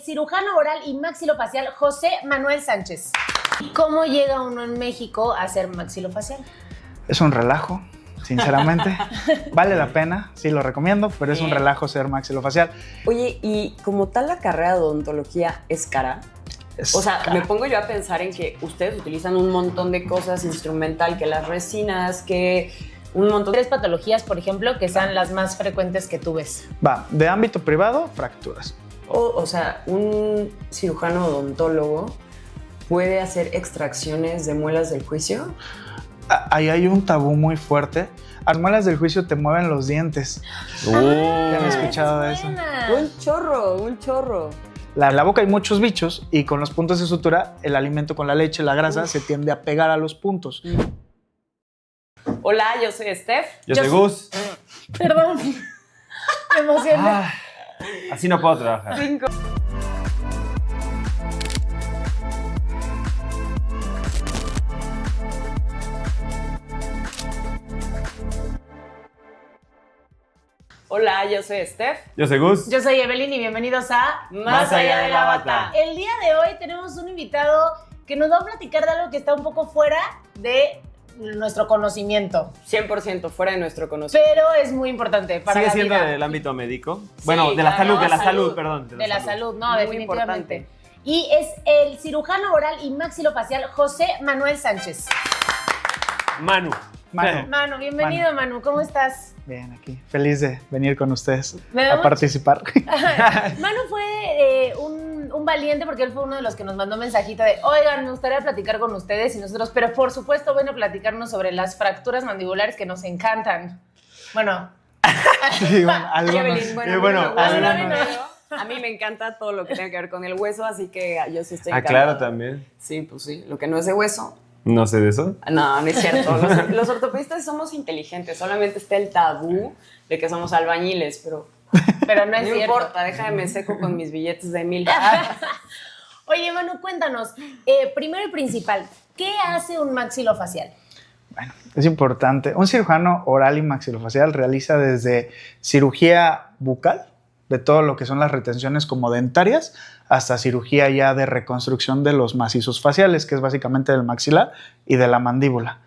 Cirujano oral y maxilofacial José Manuel Sánchez. ¿Cómo llega uno en México a hacer maxilofacial? Es un relajo, sinceramente. Vale la pena, sí lo recomiendo, pero es un relajo ser maxilofacial. Oye, y como tal la carrera de odontología es cara. O sea, me pongo yo a pensar en que ustedes utilizan un montón de cosas instrumental, que las resinas, que un montón de 3 patologías, por ejemplo, que sean las más frecuentes que tú ves. Va, de ámbito privado, fracturas. O sea, un cirujano odontólogo puede hacer extracciones de muelas del juicio. Ahí hay un tabú muy fuerte. Las muelas del juicio te mueven los dientes. ¿Ya han escuchado de eso? Un chorro. En la boca hay muchos bichos y con los puntos de sutura, el alimento con la leche, la grasa, se tiende a pegar a los puntos. Hola, yo soy Steph. Yo soy Gus. Perdón, me emocioné. Así no puedo trabajar. 5. Hola, yo soy Steph. Yo soy Gus. Yo soy Evelyn y bienvenidos a Más allá de la bata. El día de hoy tenemos un invitado que nos va a platicar de algo que está un poco fuera de nuestro conocimiento. 100% fuera de nuestro conocimiento. Pero es muy importante para ¿Sigue la siendo vida. del ámbito médico? Sí, Bueno, de la claro, salud, de la salud, perdón. De la salud, no, Muy definitivamente. importante. Y es el cirujano oral y maxilofacial José Manuel Sánchez. Manu. Manu, bienvenido, Manu. ¿Cómo estás? Bien, aquí. Feliz de venir con ustedes Me da a mucho- participar. Manu fue un valiente porque él fue uno de los que nos mandó mensajito de oigan, me gustaría platicar con ustedes y nosotros, pero por supuesto ven a platicarnos sobre las fracturas mandibulares que nos encantan. Bueno. Sí, bueno, algunos. Evelyn, a mí me encanta todo lo que tenga que ver con el hueso, así que yo sí estoy Ah, encantada. claro, también. Sí, pues sí. Lo que no es de hueso. No sé de eso. No, no es cierto. Los ortopedistas somos inteligentes. Solamente está el tabú de que somos albañiles, pero Pero no es no cierto. importa. Déjame seco con mis billetes de 1000. Oye, Manu, cuéntanos, primero y principal, ¿qué hace un maxilofacial? Bueno, es importante. Un cirujano oral y maxilofacial realiza desde cirugía bucal, de todo lo que son las retenciones como dentarias, hasta cirugía ya de reconstrucción de los macizos faciales, que es básicamente del maxilar y de la mandíbula.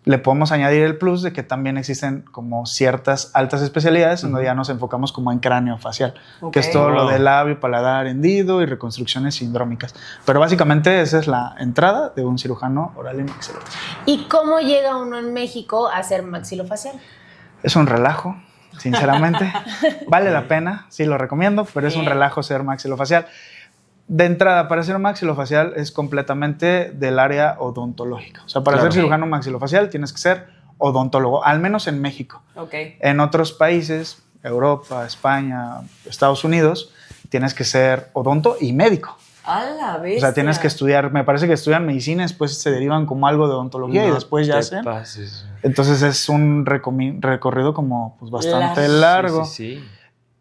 Le podemos añadir el plus de que también existen como ciertas altas especialidades en donde ya nos enfocamos como en cráneo facial, que es todo lo de labio, paladar, hendido y reconstrucciones sindrómicas. Pero básicamente esa es la entrada de un cirujano oral y maxilofacial. ¿Y cómo llega uno en México a hacer maxilofacial? Es un relajo, sinceramente. Vale la pena, sí lo recomiendo, pero es un relajo ser maxilofacial. De entrada, para ser maxilofacial es completamente del área odontológica. O sea, para ser cirujano maxilofacial tienes que ser odontólogo, al menos en México. Ok. En otros países, Europa, España, Estados Unidos, tienes que ser odonto y médico. A la vez. O sea, tienes que estudiar, me parece que estudian medicina, después se derivan como algo de odontología y después ya hacen. Entonces es un recorrido como pues, bastante largo. Sí.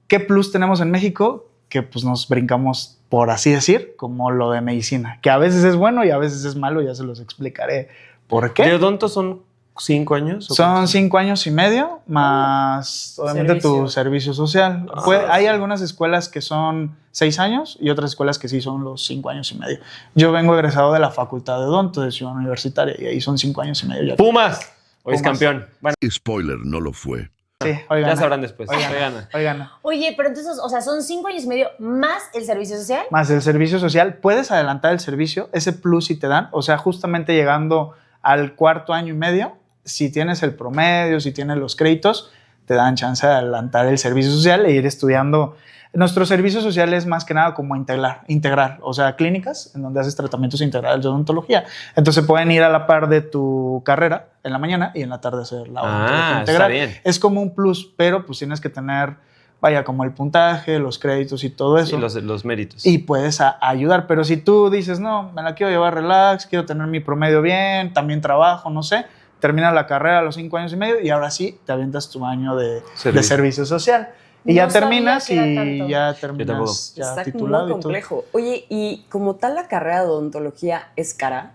¿Qué plus tenemos en México? Que pues nos brincamos, por así decir, como lo de medicina, que a veces es bueno y a veces es malo, ya se los explicaré por qué. ¿De odonto son 5 años? Son 5 años y medio, más obviamente tu servicio social. Hay algunas escuelas que son 6 años y otras escuelas que sí son los 5 años y medio. Yo vengo egresado de la Facultad de Odonto de Ciudad Universitaria y ahí son 5 años y medio. Ya. ¡Pumas! Hoy es Pumas. campeón. Bueno, Spoiler, no lo fue. Sí, hoy gana. ya sabrán después. Hoy gana. Oye, pero entonces, o sea, son 5 años y medio más el servicio social. Más el servicio social, puedes adelantar el servicio, ese plus si te dan, o sea, justamente llegando al 4.º año y medio, si tienes el promedio, si tienes los créditos, te dan chance de adelantar el servicio social e ir estudiando. Nuestro servicio social es más que nada como integral, o sea, clínicas en donde haces tratamientos integrales de odontología. Entonces pueden ir a la par de tu carrera en la mañana y en la tarde hacer la odontología integral. Está bien. Es como un plus, pero pues tienes que tener, vaya, como el puntaje, los créditos y todo eso. Sí, los méritos. Y puedes ayudar, pero si tú dices, no, me la quiero llevar relax, quiero tener mi promedio bien, también trabajo, no sé, terminas la carrera a los 5 años y medio y ahora sí te avientas tu año de servicio social. Y No ya terminas sabía que era y tanto. ya terminas ya Está titulado muy y todo. complejo. Oye, y como tal la carrera de odontología es cara.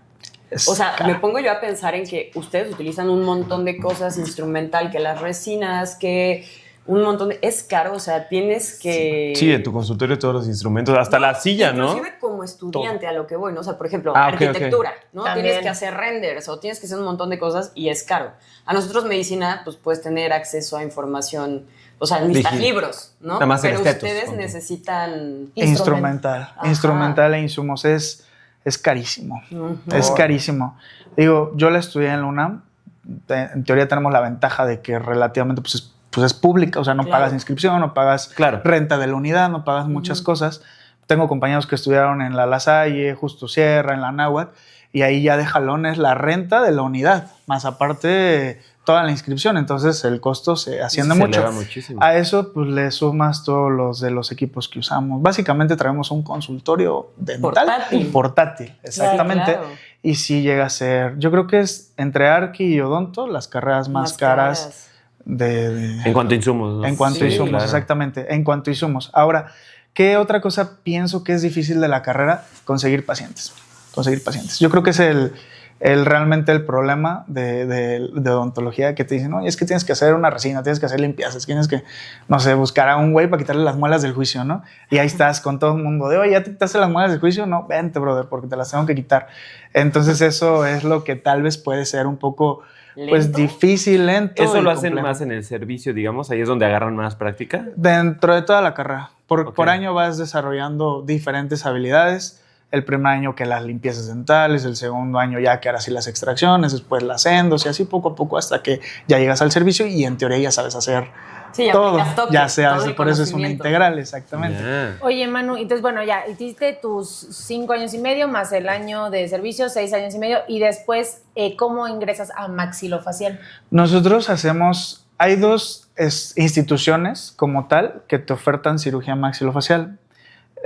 Es O sea, cara. me pongo yo a pensar en que ustedes utilizan un montón de cosas instrumental, que las resinas, que un montón de... Es caro, o sea, tienes que... Sí, en tu consultorio todos los instrumentos, hasta la silla, ¿no? Inclusive como estudiante a lo que voy, ¿no? O sea, por ejemplo, Ah, ok, arquitectura, ¿no? También. Tienes que hacer renders o tienes que hacer un montón de cosas y es caro. A nosotros medicina, pues puedes tener acceso a información, o sea, necesitas libros, ¿no? Nada más en pero estetos, ustedes punto. necesitan... Instrumental. Ajá. Instrumental e insumos es carísimo. Ujú. Es carísimo. Digo, yo la estudié en la UNAM. En teoría tenemos la ventaja de que relativamente pues es pública, o sea, no Claro. pagas inscripción, no pagas Claro. renta de la unidad, no pagas muchas cosas. Tengo compañeros que estudiaron en la La Salle, Justo Sierra, en la Náhuac, y ahí ya de jalón es la renta de la unidad, más aparte toda la inscripción, entonces el costo se asciende Se mucho. eleva muchísimo. A eso pues le sumas todos los de los equipos que usamos. Básicamente traemos un consultorio dental portátil, exactamente. Claro. Y sí llega a ser, yo creo que es entre Arqui y Odonto las carreras más caras de En cuanto a insumos, ¿no? en cuanto a Sí, insumos, claro. exactamente, en cuanto a insumos. Ahora, ¿qué otra cosa pienso que es difícil de la carrera? Conseguir pacientes. Conseguir pacientes. Yo creo que es realmente el problema de odontología, que te dicen, oye, es que tienes que hacer una resina, tienes que hacer limpiezas, tienes que, no sé, buscar a un güey para quitarle las muelas del juicio, ¿no? Y ahí estás con todo el mundo de, oye, ¿ya te quitaste las muelas del juicio? No, vente, brother, porque te las tengo que quitar. Entonces eso es lo que tal vez puede ser un poco... Pues ¿Lento? difícil, lento. Eso y lo hacen complejo. más en el servicio, digamos, ahí es donde agarran más práctica. Dentro de toda la carrera. Por Ok. año vas desarrollando diferentes habilidades. El primer año que las limpiezas dentales, el segundo año ya que ahora sí las extracciones, después las endos y así poco a poco hasta que ya llegas al servicio y en teoría ya sabes hacer Sí, ya todo. aplicas toques, Ya todo sabes, el por eso es una conocimiento. integral, exactamente. Ya. Oye, Manu, entonces, bueno, ya hiciste tus 5 años y medio más el año de servicio, 6 años y medio, y después, ¿cómo ingresas a maxilofacial? Nosotros hay dos instituciones como tal que te ofertan cirugía maxilofacial.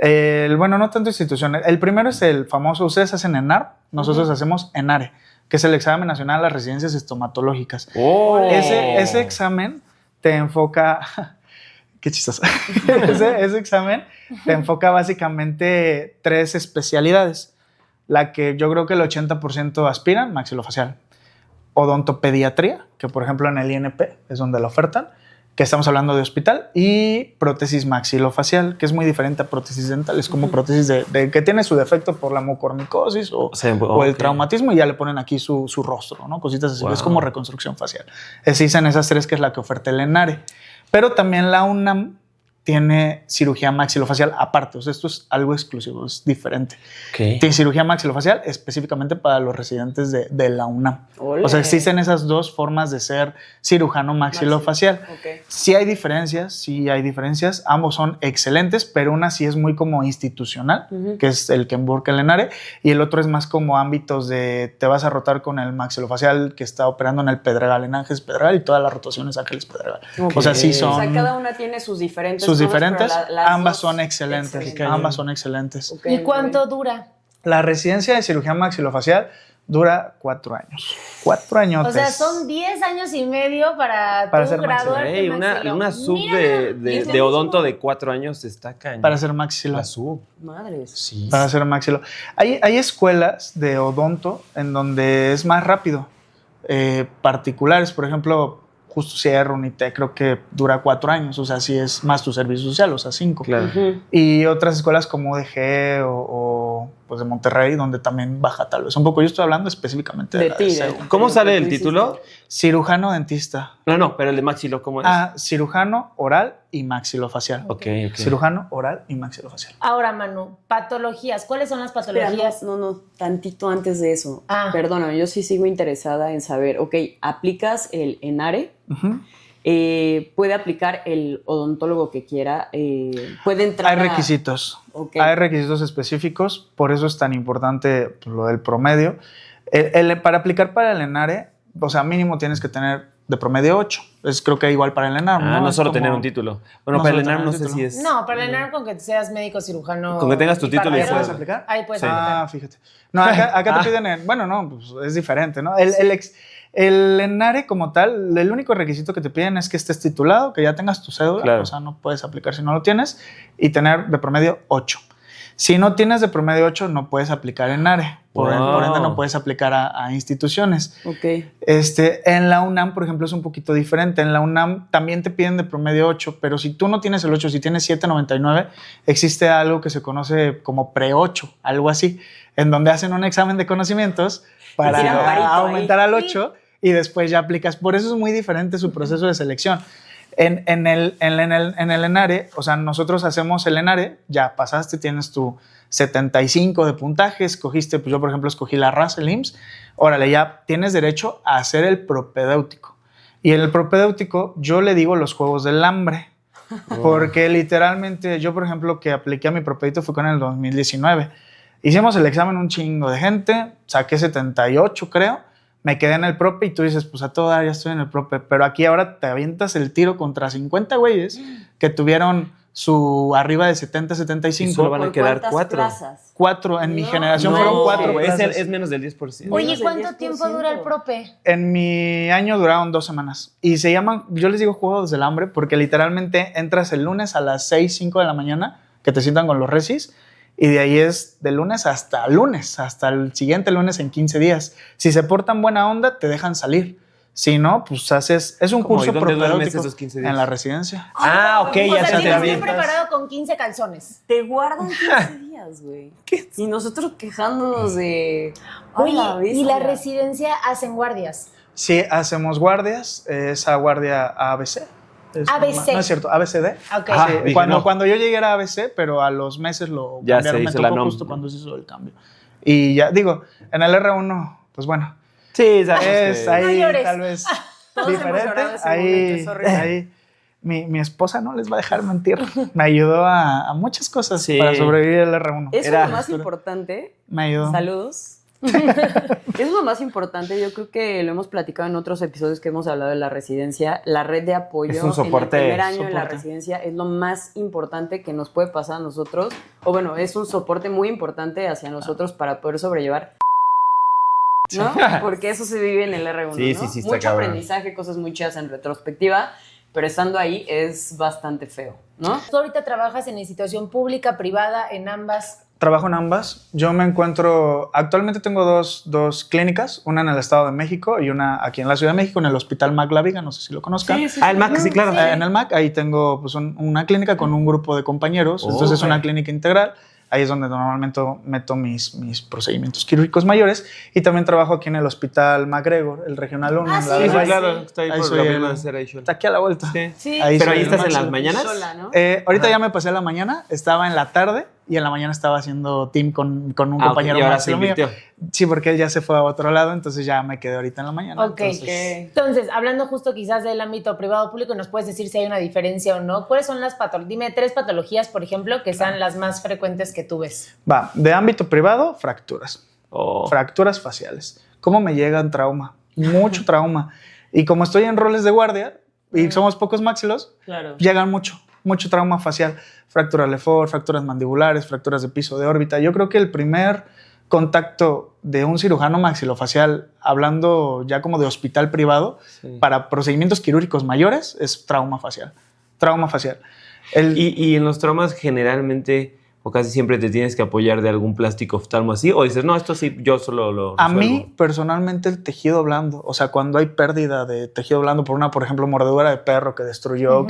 Bueno, no tanto instituciones. El primero es el famoso, ustedes hacen ENAR, nosotros hacemos ENARE, que es el examen nacional de las residencias estomatológicas. Oh. Ese examen te enfoca... Qué chistoso. ese examen te enfoca básicamente 3 especialidades. La que yo creo que el 80% aspiran, maxilofacial. Odontopediatría, que por ejemplo en el INP es donde la ofertan, que estamos hablando de hospital, y prótesis maxilofacial, que es muy diferente a prótesis dental. Es como prótesis de que tiene su defecto por la mucormicosis o el ok. traumatismo y ya le ponen aquí su rostro, ¿no? Cositas así. Wow. Es como reconstrucción facial. Existen esas 3 que es la que oferta el ENARE. Pero también la UNAM tiene cirugía maxilofacial aparte. O sea, esto es algo exclusivo, es diferente. Ok. Tiene cirugía maxilofacial específicamente para los residentes de la UNAM. Ole. O sea, existen esas 2 formas de ser cirujano maxilofacial. Ok. Sí hay diferencias, ambos son excelentes, pero una sí es muy como institucional, que es el que emburca el ENARE, y el otro es más como ámbitos de te vas a rotar con el maxilofacial que está operando en el Pedregal, en Ángeles Pedregal, y todas las rotaciones Ángeles Pedregal. Ok. O sea, sí son... O sea, cada una tiene sus diferentes sus cosas, diferentes, pero las ambas dos son excelentes, ambas son excelentes. Ok, ¿Y muy cuánto dura? La residencia de cirugía maxilofacial dura 4 años. 4 años. O sea, son 10 años y medio para Para tú ser graduarte Ey, en maxilo. una sub Mira, de intensísimo. odonto de 4 años está cañón. para hacer maxilo. La sub. Madres. Sí. Para hacer maxilo. Hay escuelas de odonto en donde es más rápido. Particulares, por ejemplo, Justo Sierra, Unitec, creo que dura 4 años. O sea, sí es más tu servicio social, o sea, 5. Claro. Ujú. Y otras escuelas como UDG o pues de Monterrey, donde también baja tal vez un poco. Yo estoy hablando específicamente de, De la ti, CEU. ¿Cómo de sale lo que el tú título? hiciste. Cirujano dentista. No, pero el de Maxilo, ¿cómo es? Cirujano oral y maxilofacial. Ok. Cirujano oral y maxilofacial. Ahora, Manu, patologías. ¿Cuáles son las Espera, patologías? no, tantito antes de eso. Ah. Perdóname, yo sí sigo interesada en saber, ok, aplicas el ENARE, Ujú. puede aplicar el odontólogo que quiera, puede entrar Hay a- requisitos. Ok. Hay requisitos específicos, por eso es tan importante pues, lo del promedio. Para aplicar para el ENARE, o sea, mínimo tienes que tener de promedio 8. Es creo que igual para el ENAR. No Es solo como- tener un título. Bueno, No para el solo ENAR tener no un sé título. si es... No, para el con que seas médico cirujano. Con que tengas tu y título ya barbero, ¿Puedes sabes. aplicar? Ahí puedes Ah, aplicar. fíjate. No, acá te piden, bueno, no, pues es diferente, ¿no? El ENARE como tal, el único requisito que te piden es que estés titulado, que ya tengas tu cédula, Claro. o sea, no puedes aplicar si no lo tienes, y tener de promedio 8. Si no tienes de promedio 8, no puedes aplicar ENARE. Por ende, no puedes aplicar a instituciones. Ok. En la UNAM, por ejemplo, es un poquito diferente. En la UNAM también te piden de promedio 8, pero si tú no tienes el 8, si tienes 7.99, existe algo que se conoce como pre-8, algo así, en donde hacen un examen de conocimientos para aumentar al 8 y después ya aplicas. Por eso es muy diferente su proceso de selección. En el ENARE, o sea, nosotros hacemos el ENARE, ya pasaste, tienes tu 75 de puntaje, escogiste, pues yo por ejemplo escogí la RAS, el IMSS, órale, ya tienes derecho a hacer el propedéutico. Y en el propedéutico yo le digo los juegos del hambre, porque literalmente yo por ejemplo que apliqué a mi propedéutico fue con el 2019. Hicimos el examen un chingo de gente, saqué 78 creo, me quedé en el prope y tú dices, pues a todo dar ya estoy en el prope, pero aquí ahora te avientas el tiro contra 50 güeyes que tuvieron su arriba de 70, 75. Y solo van a quedar 4. Plazas? 4, en mi generación fueron 4 plazas. Es menos del 10%. Oye, ¿cuánto tiempo dura el prope? En mi año duraron 2 semanas y se llaman, yo les digo juegos del hambre porque literalmente entras el lunes a las 6, 5 de la mañana que te sientan con los resis y de ahí es de lunes, hasta el siguiente lunes en 15 días. Si se portan buena onda, te dejan salir. Si no, pues haces... Es un curso propedéutico en la residencia. Ah, ok, O ya sea, se te tienes que ir avientas. preparado con 15 calzones. Te guardan 15 días, güey. Y nosotros quejándonos de... Ay, Oye, ¿y la bestia. residencia hacen guardias? Sí, hacemos guardias. Esa guardia ABC. ABC. No es cierto, ABCD. Ok. Ajá. Sí, dije, cuando, no. cuando yo llegué era ABC, pero a los meses lo Ya cambiaron. se Me hizo la tocó NOM. justo cuando se hizo el cambio. Y ya, digo, en el R1, pues bueno, Sí, sabes es que- ahí No llores. tal vez Todos hemos diferente. llorado ese Ahí, momento, es horrible. ahí mi esposa no les va a dejar mentir. Me ayudó a muchas cosas Sí. para sobrevivir el R1. Eso Era- es lo más importante. Me ayudó. Saludos. Eso es lo más importante. Yo creo que lo hemos platicado en otros episodios que hemos hablado de la residencia. La red de apoyo Es un soporte. en el primer año en la Soporte. residencia es lo más importante que nos puede pasar a nosotros. O bueno, es un soporte muy importante hacia nosotros para poder sobrellevar. ¿No? Porque eso se vive en el R1. Sí, ¿no? sí, sí, está Mucho cabrón. aprendizaje, cosas muy chidas en retrospectiva, pero estando ahí es bastante feo, ¿no? Tú ahorita trabajas en institución pública, privada, en ambas. Trabajo en ambas. Yo me encuentro... Actualmente tengo dos clínicas, una en el Estado de México y una aquí en la Ciudad de México, en el Hospital Mac La Viga, no sé si lo conozcan. Ah, el Mac, sí, claro. En el MAC, ahí tengo pues, una clínica con un grupo de compañeros. Oh, Entonces es ok. una clínica integral. Ahí es donde normalmente meto mis procedimientos quirúrgicos mayores. Y también trabajo aquí en el Hospital MacGregor, el Regional 1. Ah, en la sí, de Sí, Valle. claro. Está ahí Ahí por soy la el- prima de Cera y Shol. Está aquí a la vuelta. Sí. Sí. Ahí Pero soy ahí el estás en máximo. las mañanas. Sola, ¿no? Ahorita ya me pasé a la mañana. Estaba en la tarde y en la mañana estaba haciendo team con un Ah, ok, compañero y ahora más se lo mío. invirtió. Sí, porque él ya se fue a otro lado, entonces ya me quedé ahorita en la mañana. Ok. Entonces, Hablando justo quizás del ámbito privado-público, ¿nos puedes decir si hay una diferencia o no? ¿Cuáles son las patologías? Dime 3 patologías, por ejemplo, que sean las más frecuentes que tú ves. va, de ámbito privado, fracturas. Oh. Fracturas faciales. ¿Cómo me llegan trauma? Mucho trauma. Y como estoy en roles de guardia y somos pocos maxilos, Claro. llegan mucho trauma facial. Fractura Lefort, fracturas mandibulares, fracturas de piso de órbita. Yo creo que el primer contacto de un cirujano maxilofacial, hablando ya como de hospital privado, Sí. para procedimientos quirúrgicos mayores, es trauma facial. Trauma facial. El, Y en los traumas generalmente o casi siempre te tienes que apoyar de algún plástico oftalmo así, o dices, no, esto sí, yo solo lo a resuelvo. mí, personalmente, el tejido blando, o sea, cuando hay pérdida de tejido blando por una, por ejemplo, mordedura de perro que destruyó,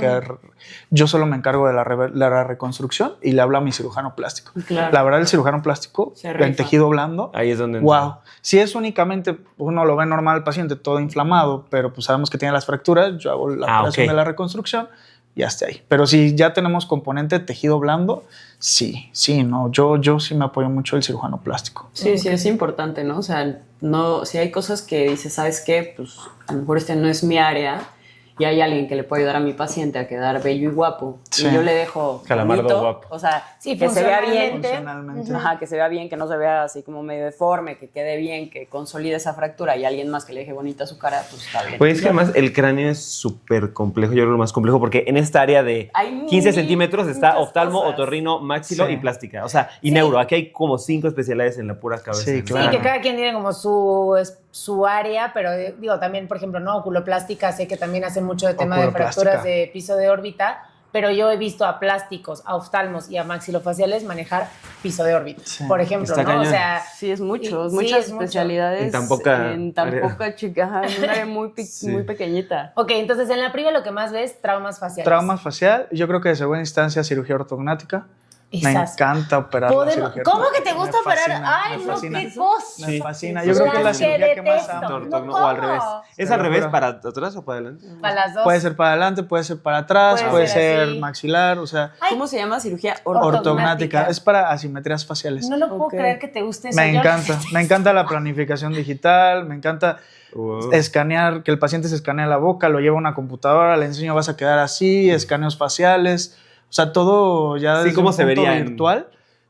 yo solo me encargo de la reconstrucción y le hablo a mi cirujano plástico. Claro. La verdad, el cirujano plástico, Se el rifa. tejido blando, Ahí es donde entra. wow. Si es únicamente, uno lo ve normal al paciente, todo inflamado, pero pues sabemos que tiene las fracturas, yo hago la operación ok. de la reconstrucción y hasta ahí. Pero si ya tenemos componente de tejido blando, sí, no, yo sí me apoyo mucho el cirujano plástico. Sí, sí, es importante, ¿no? O sea, no, si hay cosas que dices, ¿sabes qué? Pues a lo mejor este no es mi área y hay alguien que le puede ayudar a mi paciente a quedar bello y guapo. Sí. Y yo le dejo Calamardo bonito, guapo. O sea, Sí, que se vea bien. Funcionalmente. Ajá, que se vea bien, que no se vea así como medio deforme, que quede bien, que consolide esa fractura y alguien más que le deje bonita su cara, pues está bien. Pues es que además el cráneo es súper complejo, yo creo lo más complejo, porque en esta área de Hay 15 mil- centímetros está muchas oftalmo, cosas. otorrino, máxilo Sí. y plástica. O sea, y neuro. Aquí hay como 5 especialidades en la pura cabeza. Sí, Sí, claro. que cada quien tiene como su área, pero digo, también, por ejemplo, no, oculoplástica, sé que también hacen mucho de tema de Oculoplástica. fracturas de piso de órbita, pero yo he visto a plásticos, a oftalmos y a maxilofaciales manejar piso de órbita, Sí. por ejemplo, Está ¿no? cañón. O sea, Sí, es mucho, Sí, muchas es mucho. especialidades En tan poca chica, ajá, en un área muy, Sí. muy pequeñita. ok, entonces en la priva lo que más ves, traumas faciales. Trauma facial, yo creo que de segunda instancia cirugía ortognática. Me Esas. encanta operar la Podemos- cirugía ¿Cómo que ortognática. te gusta Me operar? fascina, Ay, me no, fascina. qué cosa. Me Sí. fascina. Yo creo que es la Las que cirugía que más detesto. amo. No, o al ¿cómo? revés. ¿Es Te al lo revés juro. para atrás o para adelante? Para las dos. Puede ser para adelante, puede ser para atrás, Puede puede ser ser así. maxilar, o sea, Ay. ¿Cómo se llama? Cirugía Ortognática. ortognática. Es para asimetrías faciales. No lo puedo Ok. creer que te guste eso. Me Yo- encanta la planificación digital, me encanta Wow. escanear, que el paciente se escanee la boca, lo lleva a una computadora, le enseño vas a quedar así, escaneos faciales, o sea, todo ya Sí, desde ¿cómo un se punto vería en- virtual.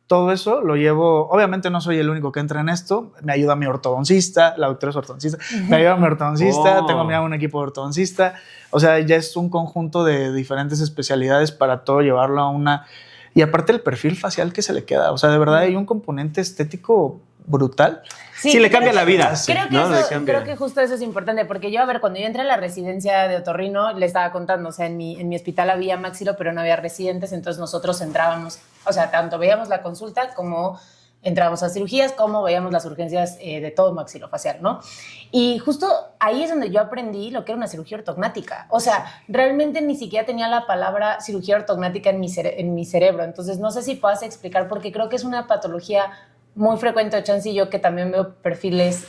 Todo eso lo llevo, obviamente no soy el único que entra en esto, me ayuda mi ortodoncista, la doctora es ortodoncista, me ayuda mi ortodoncista, Oh. tengo un equipo de ortodoncista, o sea, ya es un conjunto de diferentes especialidades para todo llevarlo a una... Y aparte el perfil facial que se le queda, o sea, de verdad hay un componente estético brutal. Sí, le cambia la vida. Creo que, ¿no? Le eso, cambia. creo que justo eso es importante, porque yo, a ver, cuando yo entré a la residencia de otorrino, le estaba contando, o sea, en mi hospital había maxilo, pero no había residentes, entonces nosotros entrábamos, o sea, tanto veíamos la consulta como entrábamos a cirugías, como veíamos las urgencias de todo maxilofacial, ¿no? Y justo ahí es donde yo aprendí lo que era una cirugía ortognática. O sea, realmente ni siquiera tenía la palabra cirugía ortognática en mi cerebro, entonces no sé si puedas explicar, porque creo que es una patología muy frecuente, chance y yo que también veo perfiles,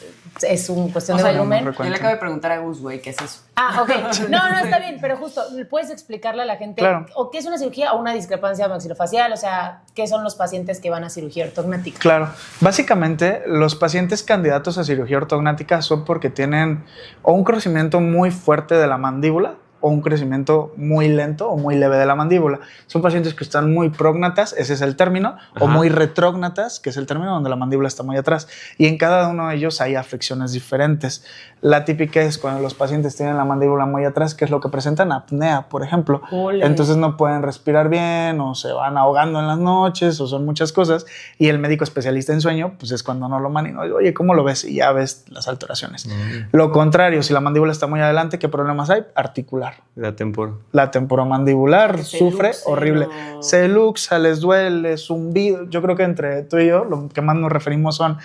es un cuestión O de sea, volumen. no Yo frecuente. le acabo de preguntar a Gus, güey, ¿qué es eso? Ah, ok. No, está bien, pero justo, ¿puedes explicarle a la gente Claro. o qué es una cirugía o una discrepancia maxilofacial? O sea, ¿qué son los pacientes que van a cirugía ortognática? Claro, básicamente los pacientes candidatos a cirugía ortognática son porque tienen o un crecimiento muy fuerte de la mandíbula o un crecimiento muy lento o muy leve de la mandíbula. Son pacientes que están muy prógnatas, ese es el término, o Ajá. muy retrógnatas, que es el término donde la mandíbula está muy atrás. Y en cada uno de ellos hay afecciones diferentes. La típica es cuando los pacientes tienen la mandíbula muy atrás, que es lo que presentan apnea, por ejemplo. Ole. Entonces no pueden respirar bien o se van ahogando en las noches o son muchas cosas. Y el médico especialista en sueño, pues es cuando no lo maneja. Oye, ¿cómo lo ves? Y ya ves las alteraciones. Lo contrario, si la mandíbula está muy adelante, ¿qué problemas hay? Articular. La tempor. La temporomandibular Que se sufre luxe, horrible. ¿no? Se luxa, les duele, zumbido. Yo creo que entre tú y yo lo que más nos referimos son,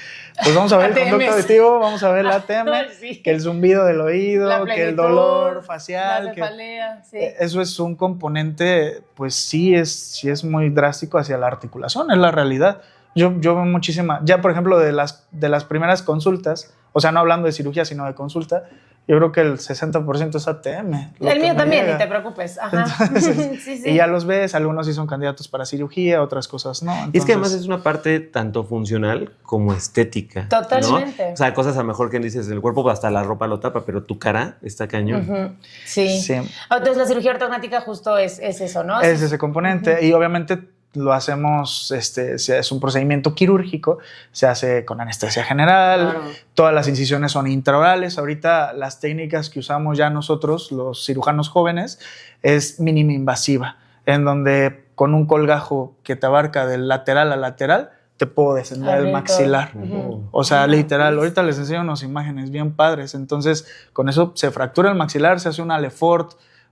pues vamos a ver el ATMs. conducto auditivo, vamos a ver la ATM, Sí. que el zumbido del oído, La que el plenitud, dolor facial. la que- cefalea, sí. Eso es un componente, pues sí es muy drástico hacia la articulación, es la realidad. Yo veo muchísima, ya por ejemplo de las primeras consultas, o sea, no hablando de cirugía, sino de consulta, yo creo que el 60% es ATM. lo El que mío me también, llega. ni te preocupes. Ajá. Entonces, Sí, sí. Y ya los ves, algunos sí son candidatos para cirugía, otras cosas no. Y es que Entonces, además es una parte tanto funcional como estética. ¿no? Totalmente. O sea, cosas a lo mejor que dices, el cuerpo hasta la ropa lo tapa, pero tu cara está cañón. Ujú. Sí. Sí. Entonces la cirugía ortognática justo es eso, ¿no? Es ese componente. Y obviamente lo hacemos, es un procedimiento quirúrgico, se hace con anestesia general, Claro. todas las incisiones son intraorales. Ahorita las técnicas que usamos ya nosotros, los cirujanos jóvenes, es mínima invasiva, en donde con un colgajo que te abarca del lateral a lateral, te puedo descender el Abrir maxilar. todo. Ujú. O sea, Ah, literal, pues. ahorita les enseño unas imágenes bien padres. Entonces, con eso se fractura el maxilar, se hace una Lefort,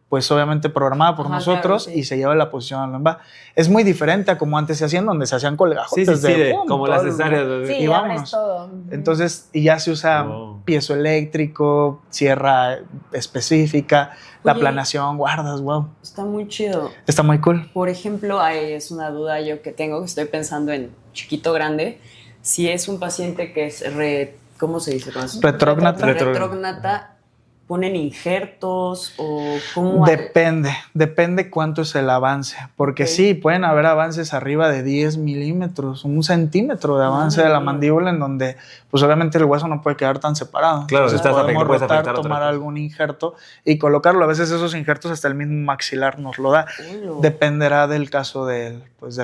pues obviamente programada por Ajá, nosotros, claro, sí. y se lleva la posición a la lumbar. Es muy diferente a como antes se hacían, donde se hacían colgajos. Sí, como las cesáreas. Sí, y abres vámonos. todo. Ujú. Entonces, y ya se usa Wow. piezoeléctrico, sierra específica, la Oye. planación, guardas, wow. Está muy chido. Está muy cool. Por ejemplo, ahí es una duda yo que tengo, que estoy pensando en chiquito grande. Si es un paciente que es ¿cómo se dice? Retrógnata. Retrógnata, ¿ponen injertos o cómo? Depende cuánto es el avance, porque Ok. sí, pueden haber avances arriba de 10 milímetros, un centímetro de avance de la mandíbula, en donde pues obviamente el hueso no puede quedar tan separado. Claro, Entonces, estás podemos puedes rotar, afectar a otra tomar cosa. algún injerto y colocarlo. A veces esos injertos hasta el mismo maxilar nos lo da. Uy, Dependerá del caso del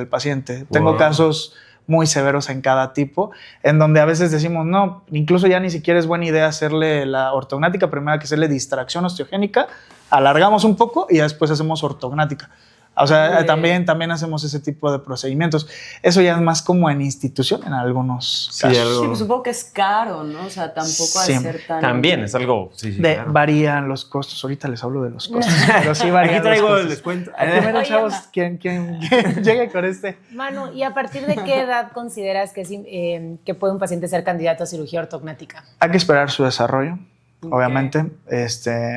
paciente. Tengo Wow. casos muy severos en cada tipo, en donde a veces decimos, no, incluso ya ni siquiera es buena idea hacerle la ortognática, primero hay que hacerle distracción osteogénica, alargamos un poco y ya después hacemos ortognática. O sea, también hacemos ese tipo de procedimientos. Eso ya es más como en institución en algunos casos. Sí, pues supongo que es caro, ¿no? O sea, tampoco ha de ser tan... También es algo... Sí, claro. Varían los costos. Ahorita les hablo de los costos. Pero sí varían. Aquí traigo los el costos. descuento. Primero, Oye, chavos, ¿quién llegue con este? Manu, ¿y a partir de qué edad consideras que puede un paciente ser candidato a cirugía ortognática? Hay que esperar su desarrollo. Ok. Obviamente,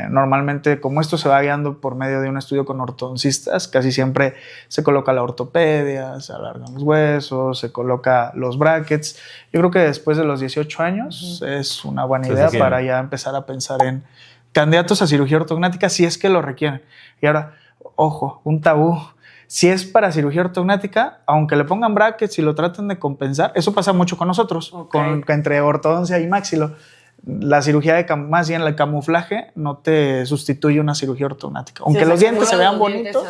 normalmente como esto se va guiando por medio de un estudio con ortodoncistas, casi siempre se coloca la ortopedia, se alargan los huesos, se coloca los brackets. Yo creo que después de los 18 años es una buena idea para ya empezar a pensar en candidatos a cirugía ortognática si es que lo requieren. Y ahora, ojo, un tabú. Si es para cirugía ortognática, aunque le pongan brackets y lo traten de compensar, eso pasa mucho con nosotros, entre ortodoncia y maxilo. La cirugía más bien el camuflaje no te sustituye una cirugía ortognática. Aunque los dientes se vean bonitos,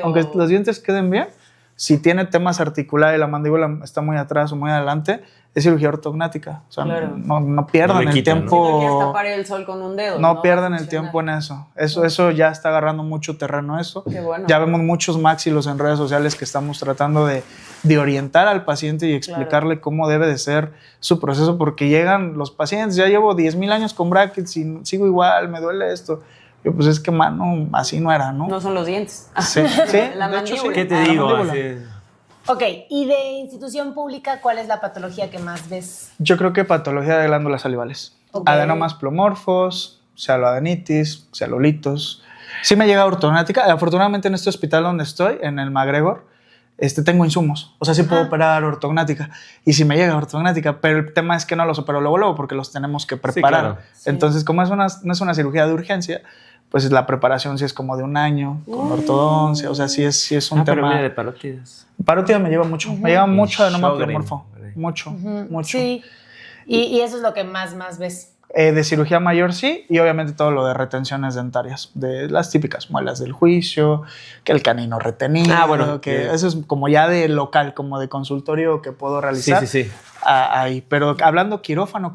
aunque los dientes queden bien, si tiene temas articulares y la mandíbula está muy atrás o muy adelante, es cirugía ortognática. O sea, no pierdan el tiempo. No quieres tapar el sol con un dedo. No pierdan el tiempo en eso. Eso ya está agarrando mucho terreno eso. Qué bueno. Ya vemos muchos maxilos en redes sociales que estamos tratando de orientar al paciente y explicarle cómo debe de ser su proceso, porque llegan los pacientes, ya llevo 10,000 años con brackets y sigo igual, me duele esto. Yo, pues es que, mano, así no era, ¿no? No son los dientes. Sí, La de hecho, sí. mandíbula. ¿Qué te digo? mandíbula. Así- Ok, y de institución pública, ¿cuál es la patología que más ves? Yo creo que patología de glándulas salivales. Ok. Adenomas plomorfos, celoadenitis, celolitos. Sí me llega ortognática. Afortunadamente en este hospital donde estoy, en el MacGregor, tengo insumos. O sea, sí puedo operar ortognática. Y si me llega ortognática, pero el tema es que no los opero luego porque los tenemos que preparar. claro. Entonces, como no es una cirugía de urgencia, pues la preparación sí es como de un año con ortodoncia. O sea, sí es un pero tema. mira, de parótidas. Parótida me lleva mucho. Me lleva mucho adenoma Sjögren. plomorfo. Mucho. Sí, y eso es lo que más ves. De cirugía mayor sí, y obviamente todo lo de retenciones dentarias, de las típicas muelas del juicio, que el canino retenido, que eso es como ya de local, como de consultorio que puedo realizar. Sí. Ahí. Pero hablando quirófano,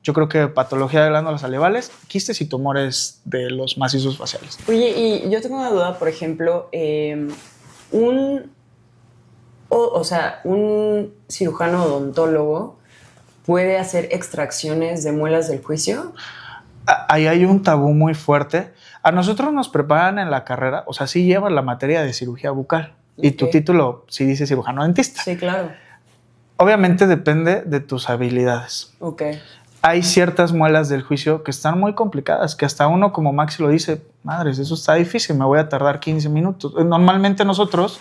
yo creo que patología de glándulas salivales, quistes y tumores de los macizos faciales. Oye, y yo tengo una duda, por ejemplo, un cirujano odontólogo puede hacer extracciones de muelas del juicio. Ahí hay un tabú muy fuerte. A nosotros nos preparan en la carrera, o sea, sí llevas la materia de cirugía bucal y tu título sí dice cirujano dentista. Sí, claro. Obviamente depende de tus habilidades. Ok. Hay ciertas muelas del juicio que están muy complicadas, que hasta uno como Maxi lo dice, madres, eso está difícil, me voy a tardar 15 minutos. Normalmente nosotros,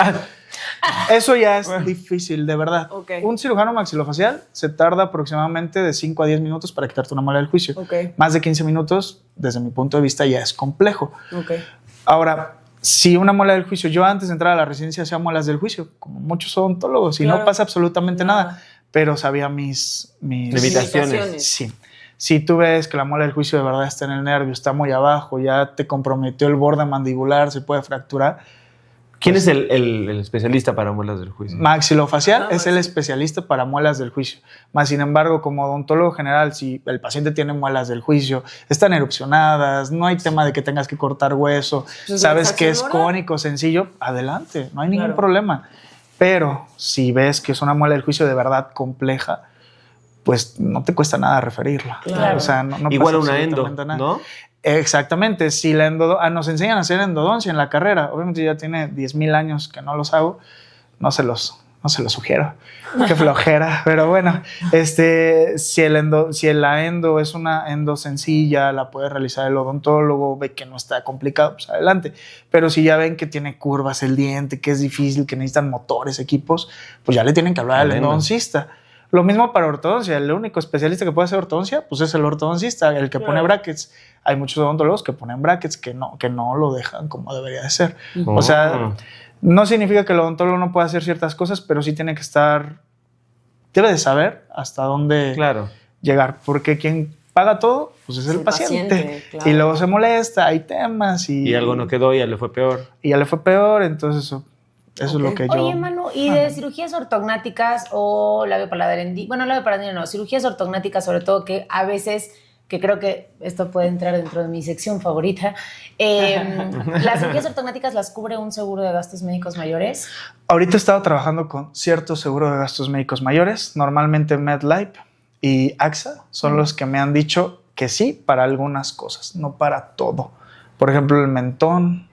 eso ya es difícil, de verdad. Okay. Un cirujano maxilofacial se tarda aproximadamente de 5 a 10 minutos para quitarte una muela del juicio. Okay. Más de 15 minutos, desde mi punto de vista, ya es complejo. Okay. Ahora, si una muela del juicio, yo antes de entrar a la residencia hacía muelas del juicio, como muchos odontólogos, y no pasa absolutamente nada. Pero sabía mis limitaciones. Sí. Si tú ves que la muela del juicio de verdad está en el nervio, está muy abajo, ya te comprometió el borde mandibular, se puede fracturar. ¿Quién es el especialista para muelas del juicio? Maxilofacial es el especialista para muelas del juicio. Más sin embargo, como odontólogo general, si el paciente tiene muelas del juicio, están erupcionadas, no hay tema de que tengas que cortar hueso, Pues sabes que es cónico, sencillo, adelante, no hay ningún problema. Pero si ves que es una muela del juicio de verdad compleja, pues no te cuesta nada referirla. Claro. O sea, no igual pasa una endo, absolutamente nada. ¿no? Exactamente. Si nos enseñan a hacer endodoncia en la carrera, obviamente ya tiene 10,000 años que no los hago, no se los sugiero. Qué flojera. Pero bueno, si la endo es una endo sencilla, la puede realizar el odontólogo, ve que no está complicado, pues adelante. Pero si ya ven que tiene curvas el diente, que es difícil, que necesitan motores, equipos, pues ya le tienen que hablar al endodoncista. Lo mismo para ortodoncia. El único especialista que puede hacer ortodoncia, pues es el ortodoncista, el que pone brackets. Hay muchos odontólogos que ponen brackets que no lo dejan como debería de ser. O sea, no significa que el odontólogo no pueda hacer ciertas cosas, pero sí tiene que debe de saber hasta dónde llegar, porque quien paga todo, pues es el paciente. Claro. Y luego se molesta, hay temas y algo no quedó y ya le fue peor. Entonces eso es lo que yo... Oye, Manu, ¿y de cirugías ortognáticas o labiopalarar no, cirugías ortognáticas sobre todo, que a veces que creo que esto puede entrar dentro de mi sección favorita. ¿Las cirugías ortognáticas las cubre un seguro de gastos médicos mayores? Ahorita he estado trabajando con cierto seguro de gastos médicos mayores, normalmente MedLife y AXA son los que me han dicho que sí para algunas cosas, no para todo. Por ejemplo, el mentón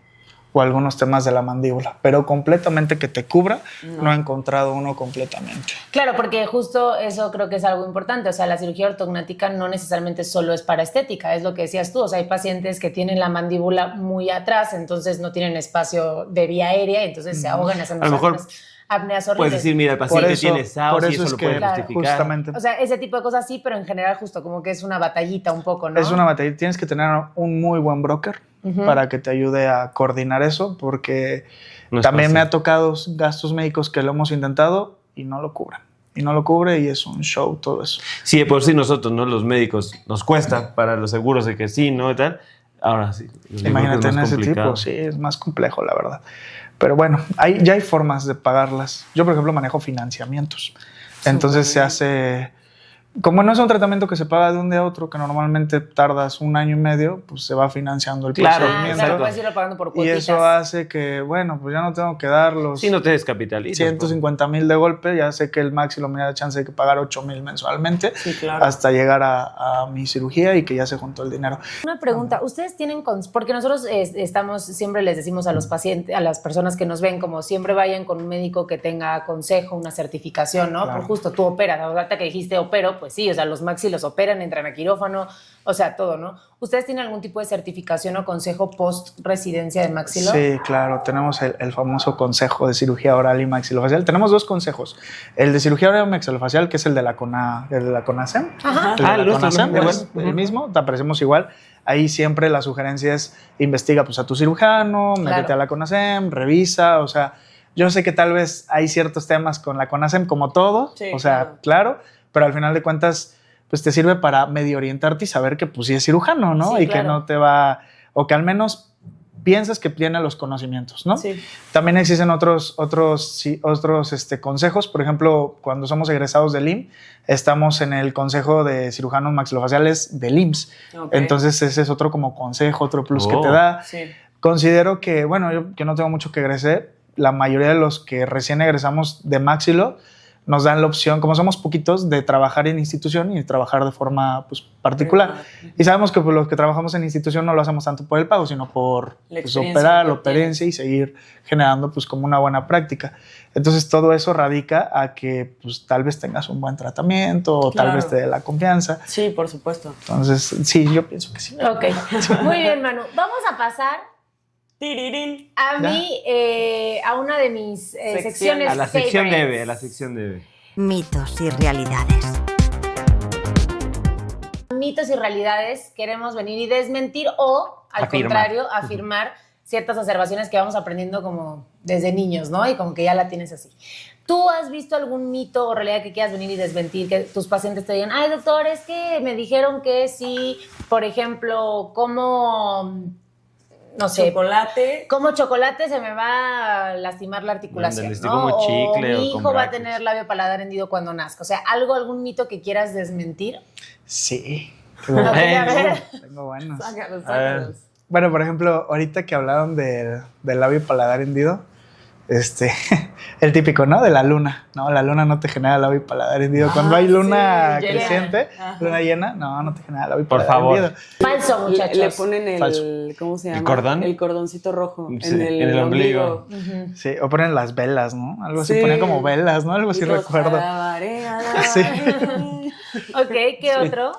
o algunos temas de la mandíbula, pero completamente que te cubra, no he encontrado uno completamente. Claro, porque justo eso creo que es algo importante. O sea, la cirugía ortognática no necesariamente solo es para estética, es lo que decías tú. O sea, hay pacientes que tienen la mandíbula muy atrás, entonces no tienen espacio de vía aérea, entonces se ahogan haciendo apneas horribles. Puedes decir, mira, el paciente tiene SAOS por y eso es lo que, puede justificar. Justamente. O sea, ese tipo de cosas sí, pero en general justo como que es una batallita un poco, ¿no? Es una batalla. Tienes que tener un muy buen broker para que te ayude a coordinar eso, porque también me ha tocado gastos médicos que lo hemos intentado y no lo cubren. Y no lo cubre y es un show todo eso. Sí, de por sí nosotros, ¿no? Los médicos nos cuesta para los seguros de que sí, ¿no? Y tal. Ahora sí. Imagínate en ese tipo, sí, es más complejo, la verdad. Pero bueno, ya hay formas de pagarlas. Yo, por ejemplo, manejo financiamientos. Entonces se hace... Como no es un tratamiento que se paga de un día a otro, que normalmente tardas 1 año y medio, pues se va financiando el procedimiento. Claro, puedes irlo pagando por y cuotitas. eso hace que, bueno, pues ya no tengo que dar los Sí, no te descapitalizas. 150,000 de golpe. Ya sé que el Maxilo me da chance de que pagar 8,000 mensualmente, Sí, claro. hasta llegar a mi cirugía y que ya se juntó el dinero. Una pregunta, ustedes tienen, porque nosotros estamos, siempre les decimos a los pacientes, a las personas que nos ven, como siempre vayan con un médico que tenga consejo, una certificación, ¿no? Claro. Por justo tú operas, ahorita que dijiste opero, pues sí, o sea, los maxi los operan, entran a quirófano, o sea, todo, ¿no? ¿Ustedes tienen algún tipo de certificación o consejo post-residencia de maxilo? Sí, claro, tenemos el famoso consejo de cirugía oral y maxilofacial. Tenemos 2 consejos. El de cirugía oral y maxilofacial, que es el de la CONASEM. Ajá. El de la CONASEM, igual. es el mismo, te aparecemos igual. Ahí siempre la sugerencia es investiga pues, a tu cirujano, métete a la CONASEM, revisa, o sea, yo sé que tal vez hay ciertos temas con la CONASEM como todo, Sí, o sea, claro, pero al final de cuentas pues te sirve para medio orientarte y saber que pues sí es cirujano, ¿no? Sí, y que no te va, o que al menos piensas que tiene los conocimientos, ¿no? Sí. También existen otros consejos. Por ejemplo, cuando somos egresados del IMSS, estamos en el Consejo de Cirujanos Maxilofaciales del IMSS. Okay. Entonces, ese es otro como consejo, otro plus que te da. Sí. Considero que, bueno, yo que no tengo mucho que egresé, la mayoría de los que recién egresamos de Maxilo nos dan la opción, como somos poquitos, de trabajar en institución y trabajar de forma pues, particular. Y sabemos que pues, los que trabajamos en institución no lo hacemos tanto por el pago, sino por pues, operar, la experiencia y seguir generando pues, como una buena práctica. Entonces todo eso radica a que pues, tal vez tengas un buen tratamiento o tal vez te dé la confianza. Sí, por supuesto. Entonces, sí, yo pienso que sí. Ok, muy bien, Manu. Vamos a pasar Tirirín. a mí, a una de mis secciones A la sección favorites. debe, a la sección debe. Mitos y realidades. Mitos y realidades, queremos venir y desmentir o, al contrario, afirmar ciertas observaciones que vamos aprendiendo como desde niños, ¿no? Y como que ya la tienes así. ¿Tú has visto algún mito o realidad que quieras venir y desmentir, que tus pacientes te digan, ay, doctor, es que me dijeron que sí, por ejemplo, como... no sé, Chocolate. como chocolate se me va a lastimar la articulación, Ándale, ¿no? como chicle o mi o con hijo va a brackets. tener labio paladar hendido cuando nazca. O sea, algún mito que quieras desmentir. Sí. Ok, a ver. Tengo buenos. Sácalos, A ver. sácalos. Bueno, por ejemplo, ahorita que hablaron del labio paladar hendido, el típico, ¿no? De la luna. No, la luna no te genera labio paladar hendido. Cuando hay luna sí, creciente, Ajá. luna llena, no te genera labio Por paladar favor. hendido. Falso, muchachos. Le ponen Falso. ¿cómo se llama? ¿El cordón? El cordoncito rojo. Sí, en el ombligo. Ujú. Sí, o ponen las velas, ¿no? Algo así, Sí. ponen como velas, ¿no? Algo así Y todos, recuerdo. alabaré, Sí. alabaré. Ok, ¿qué otro?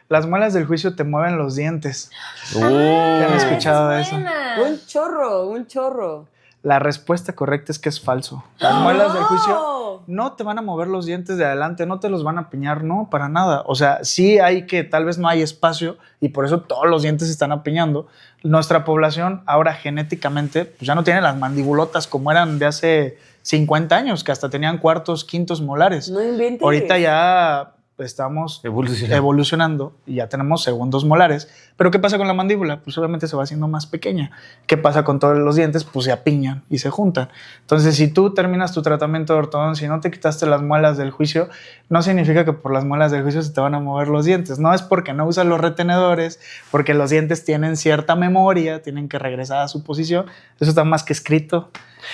Las muelas del juicio te mueven los dientes. ¿Han Ah, escuchado esa de es eso? buena. Un chorro. La respuesta correcta es que es falso. Las muelas del juicio no te van a mover los dientes de adelante, no te los van a piñar, no, para nada. O sea, sí hay que, tal vez no hay espacio y por eso todos los dientes se están apiñando. Nuestra población ahora genéticamente pues ya no tiene las mandibulotas como eran de hace 50 años, que hasta tenían cuartos, quintos molares. No inventes. Ahorita ya estamos Evolucionando. evolucionando y ya tenemos segundos molares. Pero ¿qué pasa con la mandíbula? Pues obviamente se va haciendo más pequeña. ¿Qué pasa con todos los dientes? Pues se apiñan y se juntan. Entonces, si tú terminas tu tratamiento de ortodoncia y no te quitaste las muelas del juicio, no significa que por las muelas del juicio se te van a mover los dientes. No es porque no usas los retenedores, porque los dientes tienen cierta memoria, tienen que regresar a su posición. Eso está más que escrito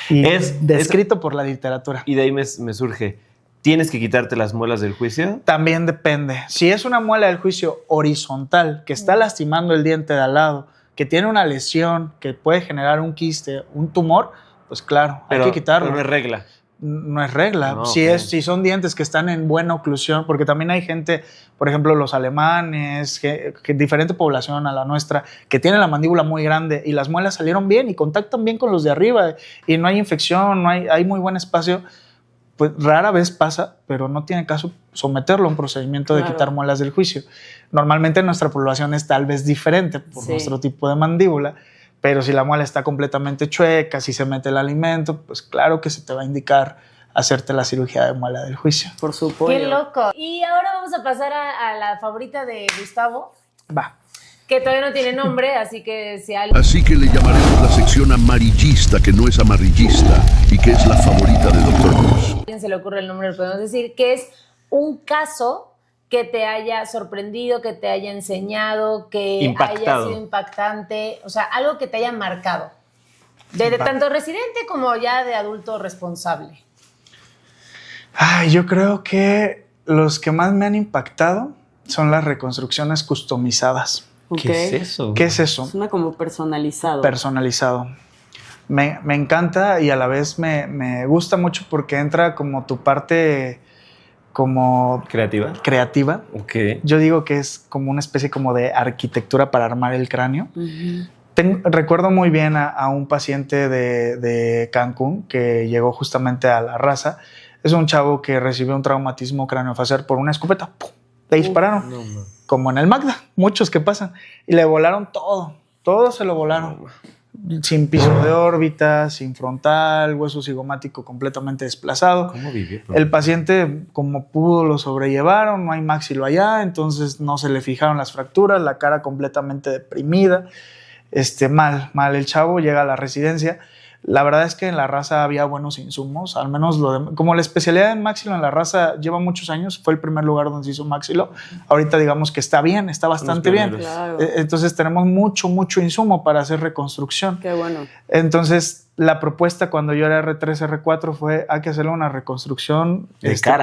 y descrito por la literatura. Y de ahí me surge, ¿tienes que quitarte las muelas del juicio? También depende. Si es una muela del juicio horizontal que está lastimando el diente de al lado, que tiene una lesión que puede generar un quiste, un tumor, pues claro, hay que quitarlo. Pero no es regla. No es regla. No, Si son dientes que están en buena oclusión, porque también hay gente, por ejemplo, los alemanes, que diferente población a la nuestra, que tienen la mandíbula muy grande y las muelas salieron bien y contactan bien con los de arriba y no hay infección, hay muy buen espacio. Pues rara vez pasa, pero no tiene caso someterlo a un procedimiento de quitar muelas del juicio. Normalmente nuestra población es tal vez diferente por nuestro tipo de mandíbula, pero si la muela está completamente chueca, si se mete el alimento, pues claro que se te va a indicar hacerte la cirugía de muela del juicio. Por supuesto. Qué loco. Y ahora vamos a pasar a la favorita de Gustavo, Va. que todavía no tiene nombre, así que si alguien... Así que le llamaremos la sección amarillista, que no es amarillista y que es la favorita de Dr. Cruz. se le ocurre el nombre, le podemos decir, que es un caso que te haya sorprendido, que te haya enseñado, que haya sido impactante, o sea, algo que te haya marcado, de tanto residente como ya de adulto responsable. Ay, yo creo que los que más me han impactado son las reconstrucciones customizadas. Okay. ¿Qué es eso? ¿Qué es eso? Suena como personalizado. Personalizado. Me encanta y a la vez me gusta mucho porque entra como tu parte como... Creativa. Okay. Yo digo que es como una especie como de arquitectura para armar el cráneo. Uh-huh. Recuerdo muy bien a un paciente de Cancún que llegó justamente a La Raza. Es un chavo que recibió un traumatismo craneofacial por una escopeta. ¡Pum! Le dispararon. Como en el Magda, muchos que pasan. Y le volaron todo se lo volaron. Sin piso de órbita, sin frontal, hueso cigomático completamente desplazado. ¿Cómo vivió? El paciente, como pudo, lo sobrellevaron, no hay máxilo allá, entonces no se le fijaron las fracturas, la cara completamente deprimida. Mal. El chavo llega a la residencia. La verdad es que en La Raza había buenos insumos, al menos como la especialidad en máxilo en La Raza lleva muchos años, fue el primer lugar donde se hizo máxilo. Ahorita digamos que está bien, está bastante bien. Claro. Entonces tenemos mucho insumo para hacer reconstrucción. Qué bueno. Entonces la propuesta cuando yo era R3, R4 fue hay que hacerle una reconstrucción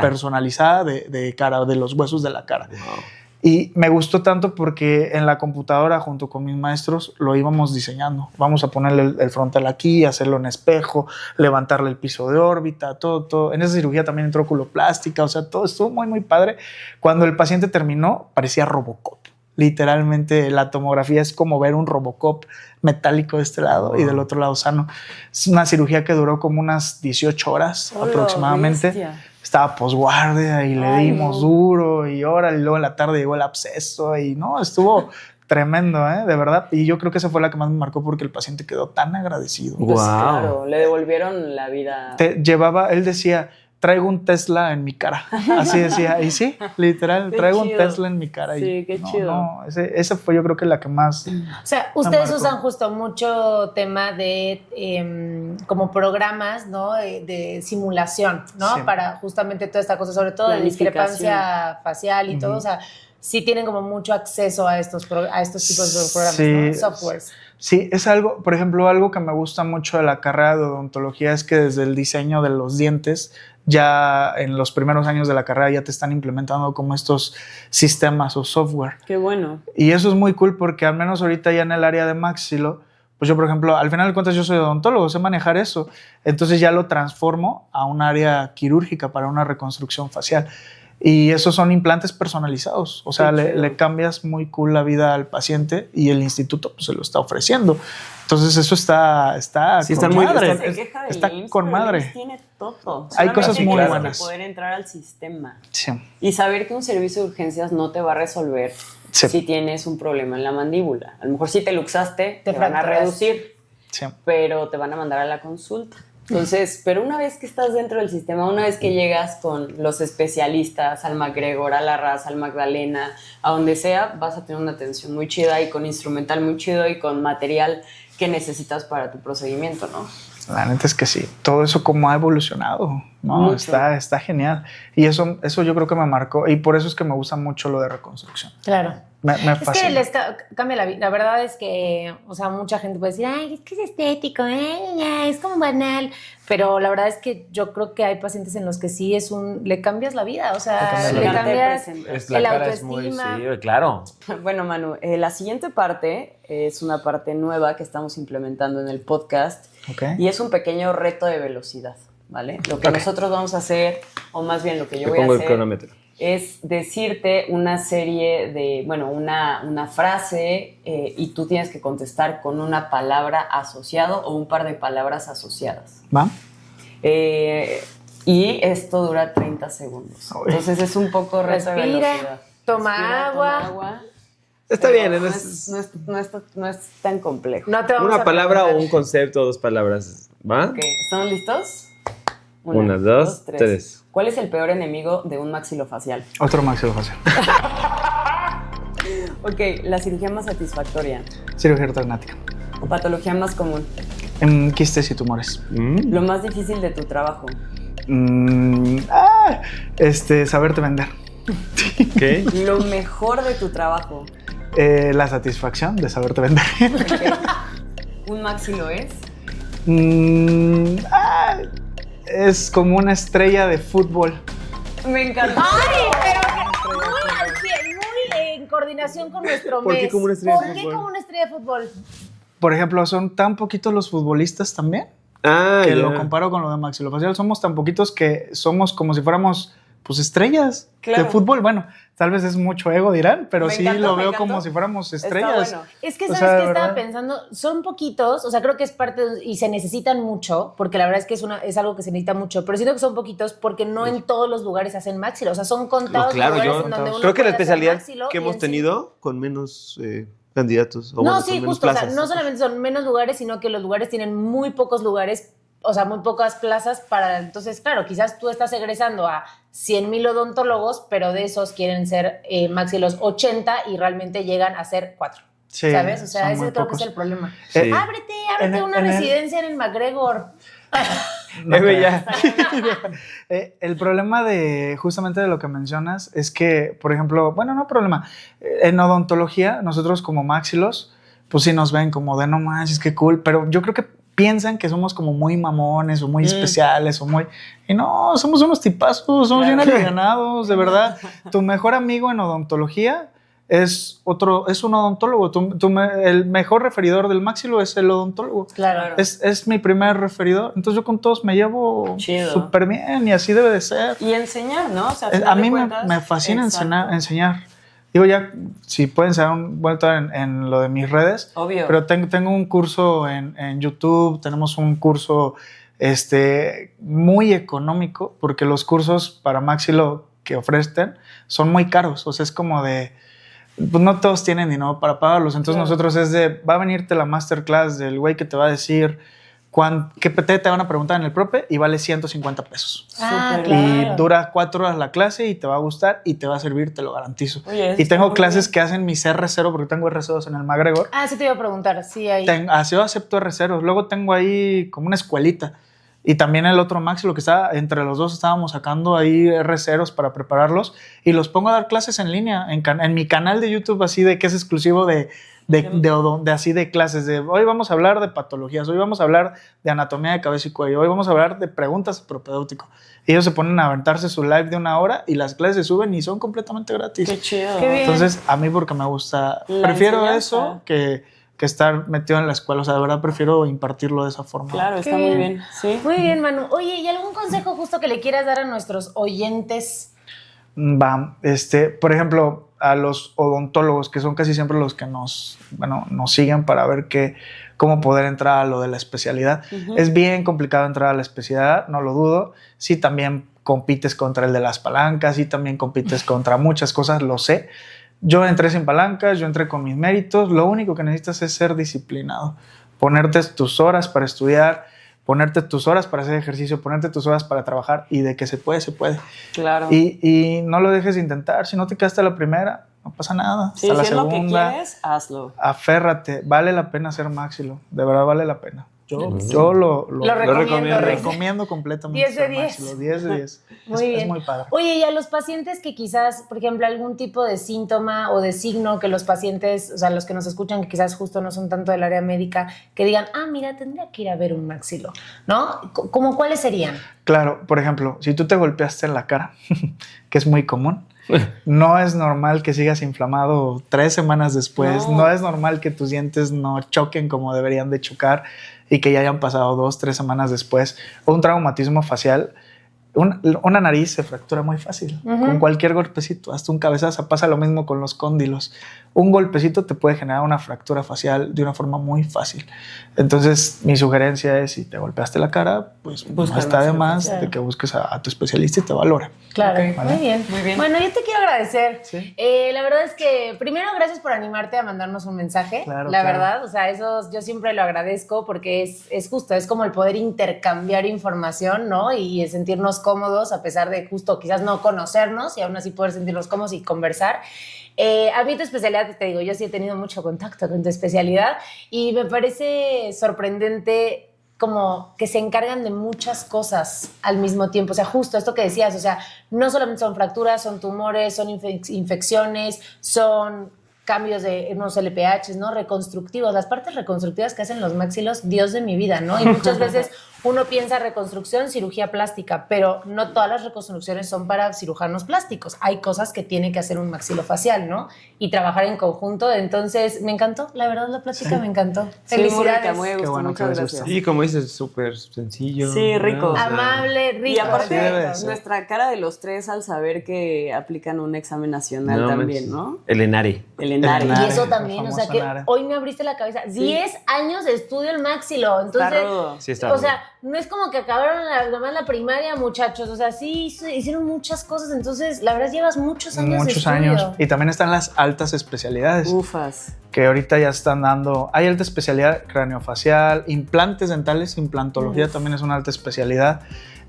personalizada de cara, de los huesos de la cara. Wow. Y me gustó tanto porque en la computadora, junto con mis maestros, lo íbamos diseñando. Vamos a ponerle el frontal aquí, hacerlo en espejo, levantarle el piso de órbita, todo. En esa cirugía también entró oculoplástica, o sea, todo estuvo muy padre. Cuando el paciente terminó, parecía Robocop. Literalmente, la tomografía es como ver un Robocop metálico de este lado y del otro lado sano. Es una cirugía que duró como unas 18 horas aproximadamente. Bestia. Estaba posguardia y le dimos duro y órale, y luego en la tarde llegó el absceso y no, estuvo tremendo, de verdad. Y yo creo que esa fue la que más me marcó porque el paciente quedó tan agradecido. Pues claro, le devolvieron la vida. Él decía, traigo un Tesla en mi cara. Así decía. Y sí, literal, traigo un Tesla en mi cara. Sí, qué chido. Esa fue yo creo que la que más... O sea, ustedes usan justo mucho tema de como programas, ¿no? De simulación, ¿no? Sí. Para justamente toda esta cosa, sobre todo de discrepancia facial y todo. O sea, sí tienen como mucho acceso a estos tipos de programas, ¿no? Softwares. Sí, es algo, por ejemplo, algo que me gusta mucho de la carrera de odontología es que desde el diseño de los dientes, ya en los primeros años de la carrera ya te están implementando como estos sistemas o software. Qué bueno. Y eso es muy cool porque al menos ahorita ya en el área de maxilo, pues yo, por ejemplo, al final de cuentas yo soy odontólogo, sé manejar eso. Entonces ya lo transformo a un área quirúrgica para una reconstrucción facial. Y esos son implantes personalizados. O sea, le cambias muy cool la vida al paciente y el instituto pues, se lo está ofreciendo. Entonces eso está con madre. Está con madre. Tiene todo. Hay cosas muy buenas. Poder entrar al sistema. Sí. Y saber que un servicio de urgencias no te va a resolver si tienes un problema en la mandíbula. A lo mejor si te luxaste, te van a reducir. Sí. Pero te van a mandar a la consulta. Entonces, pero una vez que estás dentro del sistema, una vez que llegas con los especialistas, al McGregor, a la Raz, al Magdalena, a donde sea, vas a tener una atención muy chida y con instrumental muy chido y con material que necesitas para tu procedimiento, ¿no? La neta es que sí. Todo eso como ha evolucionado, ¿no? Está genial. Y eso yo creo que me marcó. Y por eso es que me gusta mucho lo de reconstrucción. Claro. Me Es fascina. que les cambia la vida. La verdad es que, o sea, mucha gente puede decir, ay, es que es estético, es como banal. Pero la verdad es que yo creo que hay pacientes en los que sí le cambias la vida. O sea, Le le cambias cambias Es la el cara es muy, autoestima. sí, claro. Bueno, Manu, la siguiente parte es una parte nueva que estamos implementando en el podcast Ok. y es un pequeño reto de velocidad, ¿vale? Lo que Ok. nosotros vamos a hacer, o más bien lo que yo Te voy a pongo el hacer, cronómetro. es decirte una serie de, bueno, una frase y tú tienes que contestar con una palabra asociado o un par de palabras asociadas. ¿Va? Y esto dura 30 segundos. Uy. Entonces es un poco reto de Respira, velocidad. toma Respira, agua. toma agua. Está Pero bien, no es tan complejo. No te vamos una a palabra o preguntar. un concepto, 2 palabras. ¿Va? Ok, ¿están listos? Una, dos, tres. ¿Cuál es el peor enemigo de un maxilofacial? Otro maxilofacial. Ok, la cirugía más satisfactoria Cirugía ortognática. o patología más común. Quistes y tumores. Lo más difícil de tu trabajo. Saberte vender. ¿Qué? Lo mejor de tu trabajo. La satisfacción de saberte vender. Ok. ¿Un maxilo es? Es como una estrella de fútbol. Me encanta. Ay, pero muy en coordinación con nuestro ¿Por mes. qué como una estrella de ¿Por qué fútbol? como una estrella de fútbol? Por ejemplo, son tan poquitos los futbolistas también Ah, que ya. lo comparo con lo de maxilofacial. Somos tan poquitos que somos como si fuéramos pues estrellas Claro. de fútbol. Bueno, tal vez es mucho ego, dirán, pero Me sí encantó, lo me veo encantó. como si fuéramos Está estrellas. bueno. Es que, O ¿sabes sea, qué de estaba verdad. pensando? Son poquitos, o sea, creo que es y se necesitan mucho, porque la verdad es que es algo que se necesita mucho, pero siento que son poquitos porque no en todos los lugares hacen maxilo, o sea, son contados No, claro, lugares yo en donde uno creo que la puede hacer especialidad maxilo que y hemos en sí- tenido con menos candidatos. O No, bueno, sí, con menos justo, o sea, plazas. no solamente son menos lugares, sino que los lugares tienen muy pocos lugares, o sea, muy pocas plazas para, entonces, claro, quizás tú estás egresando a 100,000 odontólogos, pero de esos quieren ser maxilos 80 y realmente llegan a ser 4. Sí, ¿Sabes? O sea, son ese muy creo que pocos. es el problema. Sí. Ábrete En el- una en el- residencia en el McGregor. No Eve, creo. ya. El problema de justamente de lo que mencionas es que, por ejemplo, bueno, no problema, en odontología nosotros como maxilos, pues sí nos ven como de no manches, qué cool, pero yo creo que piensan que somos como muy mamones o muy especiales o muy... Y no, somos unos tipazos, somos bien alivianados, de verdad. Tu mejor amigo en odontología es un odontólogo. El mejor referidor del maxilo es el odontólogo. Claro. Es mi primer referidor. Entonces yo con todos me llevo Chido. súper bien y así debe de ser. Y enseñar, ¿no? O sea, A final de mí cuentas, me fascina exacto. enseñar. Digo, ya, si pueden ser un vuelto en lo de mis redes. Obvio. Pero tengo un curso en YouTube, tenemos un curso muy económico, porque los cursos para maxilo que ofrecen son muy caros. O sea, es como de... Pues no todos tienen dinero para pagarlos. Entonces Claro. nosotros va a venirte la masterclass del güey que te va a decir qué PT te van a preguntar en el prope y vale 150 pesos. Ah, Súper claro. Y dura 4 horas la clase y te va a gustar y te va a servir, te lo garantizo. Oye, eso Y está tengo muy clases bien. que hacen mis R0 porque tengo R0 en el McGregor. Ah, sí te iba a preguntar, sí, ahí. Yo acepto R0. Luego tengo ahí como una escuelita. Y también el otro Maxi, lo que está entre los dos, estábamos sacando ahí R0s para prepararlos y los pongo a dar clases en línea en mi canal de YouTube, así de que es exclusivo de así de clases. De hoy vamos a hablar de patologías, hoy vamos a hablar de anatomía de cabeza y cuello, hoy vamos a hablar de preguntas propedéutico. Ellos se ponen a aventarse su live de 1 hora y las clases se suben y son completamente gratis. Qué chido. Qué bien. Entonces, a mí porque me gusta, La prefiero enseñanza. eso que estar metido en la escuela. O sea, de verdad prefiero impartirlo de esa forma. Claro, Qué está muy bien. bien. Sí. Muy bien, Manu. Oye, ¿y algún consejo justo que le quieras dar a nuestros oyentes? Va, por ejemplo, a los odontólogos, que son casi siempre los que nos siguen para ver cómo poder entrar a lo de la especialidad. Ujú. Es bien complicado entrar a la especialidad, no lo dudo. Sí, también compites contra el de las palancas, sí, también compites contra muchas cosas, lo sé. Yo entré sin palancas, yo entré con mis méritos. Lo único que necesitas es ser disciplinado, ponerte tus horas para estudiar. ponerte tus horas para hacer ejercicio, ponerte tus horas para trabajar y de que se puede, se puede. Claro. Y no lo dejes de intentar. Si no te quedaste a la primera, no pasa nada. Sí, hasta la si es lo que segunda, quieres, hazlo. aférrate. Vale la pena hacer Maxilo. De verdad vale la pena. Yo lo recomiendo completamente. 10 de 10. Maxilo, 10 de 10. Muy bien. Es muy padre. Oye, y a los pacientes que quizás, por ejemplo, algún tipo de síntoma o de signo que los pacientes, o sea, los que nos escuchan que quizás justo no son tanto del área médica, que digan, mira, tendría que ir a ver un maxilo, ¿no? ¿Cómo cuáles serían? Claro, por ejemplo, si tú te golpeaste en la cara, que es muy común, no es normal que sigas inflamado 3 semanas después, no es normal que tus dientes no choquen como deberían de chocar y que ya hayan pasado 2, 3 semanas después. Un traumatismo facial, una nariz se fractura muy fácil, con cualquier golpecito, hasta un cabezazo. Pasa lo mismo con los cóndilos. Un golpecito te puede generar una fractura facial de una forma muy fácil. Entonces, mi sugerencia es, si te golpeaste la cara, pues no está de más de que busques a tu especialista y te valore. Claro, Okay. ¿vale? Muy bien. Bueno, yo te quiero agradecer. Sí. La verdad es que, primero, gracias por animarte a mandarnos un mensaje. Claro, la claro. verdad, o sea, eso yo siempre lo agradezco porque es justo, es como el poder intercambiar información, ¿no? Y sentirnos cómodos a pesar de justo quizás no conocernos y aún así poder sentirnos cómodos y conversar. A mí tu especialidad, te digo, yo sí he tenido mucho contacto con tu especialidad y me parece sorprendente como que se encargan de muchas cosas al mismo tiempo. O sea, justo esto que decías, o sea, no solamente son fracturas, son tumores, son infecciones, son cambios de unos LPHs, ¿no? Reconstructivos. Las partes reconstructivas que hacen los maxilos, Dios de mi vida, ¿no? Y muchas veces uno piensa reconstrucción, cirugía plástica, pero no todas las reconstrucciones son para cirujanos plásticos. Hay cosas que tiene que hacer un maxilofacial, ¿no? Y trabajar en conjunto. Entonces, me encantó. La verdad, la plática me encantó. Sí, muy rica, Felicidades. muy a gusto. Qué bueno que Muchas les gracias. gusta. Y como dices, súper sencillo. Sí, rico. ¿no? O sea, Amable, rico. Y aparte, Sí debe ser. nuestra cara de los tres al saber que aplican un examen nacional no también, manches. ¿no? El ENARE. El ENARE. ENARE. Y eso El también, o sea, famoso que NARE. hoy me abriste la cabeza. 10 años de estudio el maxilo. Entonces, Está rudo. Sí, está o rudo. sea, no es como que acabaron nomás la primaria, muchachos. O sea, sí hicieron muchas cosas. Entonces, la verdad, llevas muchos años de Muchos estudio. años. Y también están las altas especialidades. Ufas. Que ahorita ya están dando, hay alta especialidad craneofacial, implantes dentales, implantología también es una alta especialidad,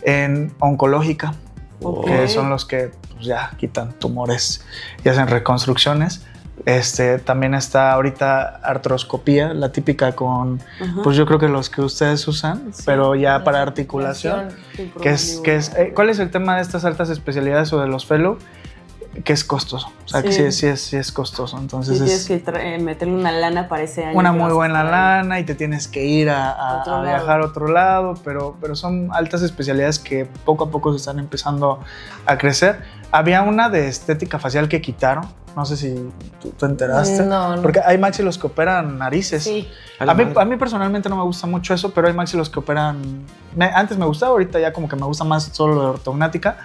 en oncológica, Ok. que son los que pues, ya quitan tumores y hacen reconstrucciones. También está ahorita artroscopía, la típica con, pues yo creo que los que ustedes usan, pero ya para articulación, ¿cuál es el tema de estas altas especialidades o de los fellow? Que es costoso, o sea, Sí. que sí es costoso, entonces Sí, es tienes que meterle una lana para ese año. una que muy vas a buena estar ahí. lana y te tienes que ir a Otro viajar lado. a otro lado, pero son altas especialidades que poco a poco se están empezando a crecer. Había una de estética facial que quitaron, no sé si tú te enteraste, No. porque hay maxilos que operan narices. Sí. A la madre. A mí personalmente no me gusta mucho eso, pero hay maxilos que operan, antes me gustaba, ahorita ya como que me gusta más solo de ortognática.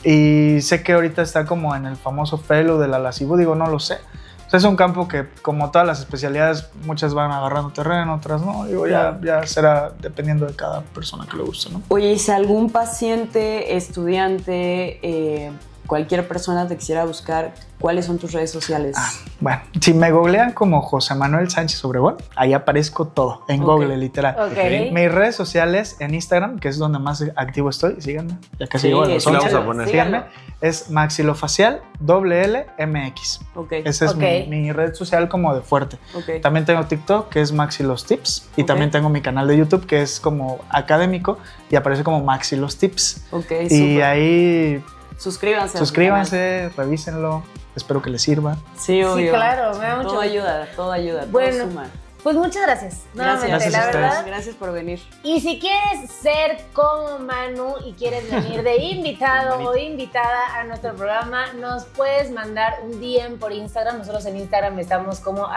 Y sé que ahorita está como en el famoso fellow de la lascivo, digo, no lo sé. O sea, es un campo que, como todas las especialidades, muchas van agarrando terreno, otras no. Digo, ya será dependiendo de cada persona que le guste, ¿no? Oye, y si algún paciente, estudiante, cualquier persona te quisiera buscar, ¿cuáles son tus redes sociales? Bueno, si me googlean como José Manuel Sánchez Obregón, ahí aparezco todo, en Google, literal. Ok. Mis redes sociales en Instagram, que es donde más activo estoy, síganme, ya casi Sí, llego a los sí, 11. vamos a poner. Síganme, es maxilofacial LLMX. Ok. Esa es Ok. mi red social como de fuerte. Ok. También tengo TikTok, que es Maxilos Tips, y Ok. también tengo mi canal de YouTube, que es como académico, y aparece como Maxilos Tips. Ok, Y súper. ahí Suscríbanse. a su suscríbanse, revísenlo, espero que les sirva. canal. Sí, obvio. claro, me da mucho Todo gusto. ayuda, todo ayuda, Bueno, todo suma. Pues muchas gracias. Nuevamente, Gracias, Gracias a la ustedes. verdad. Gracias por venir. Y si quieres ser como Manu y quieres venir de invitado o invitada a nuestro programa, nos puedes mandar un DM por Instagram. Nosotros en Instagram estamos como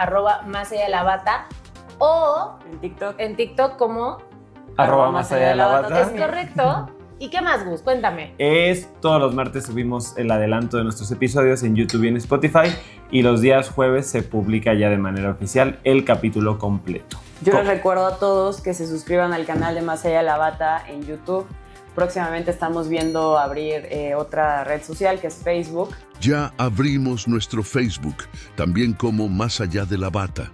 @másallalaBata o En TikTok. en TikTok como Más allá de la bata. ¿es correcto? ¿Y qué más, Gus? Cuéntame. Todos los martes subimos el adelanto de nuestros episodios en YouTube y en Spotify, y los días jueves se publica ya de manera oficial el capítulo completo. Yo les recuerdo a todos que se suscriban al canal de Más allá de la bata en YouTube. Próximamente estamos viendo abrir otra red social que es Facebook. Ya abrimos nuestro Facebook, también como Más allá de la bata.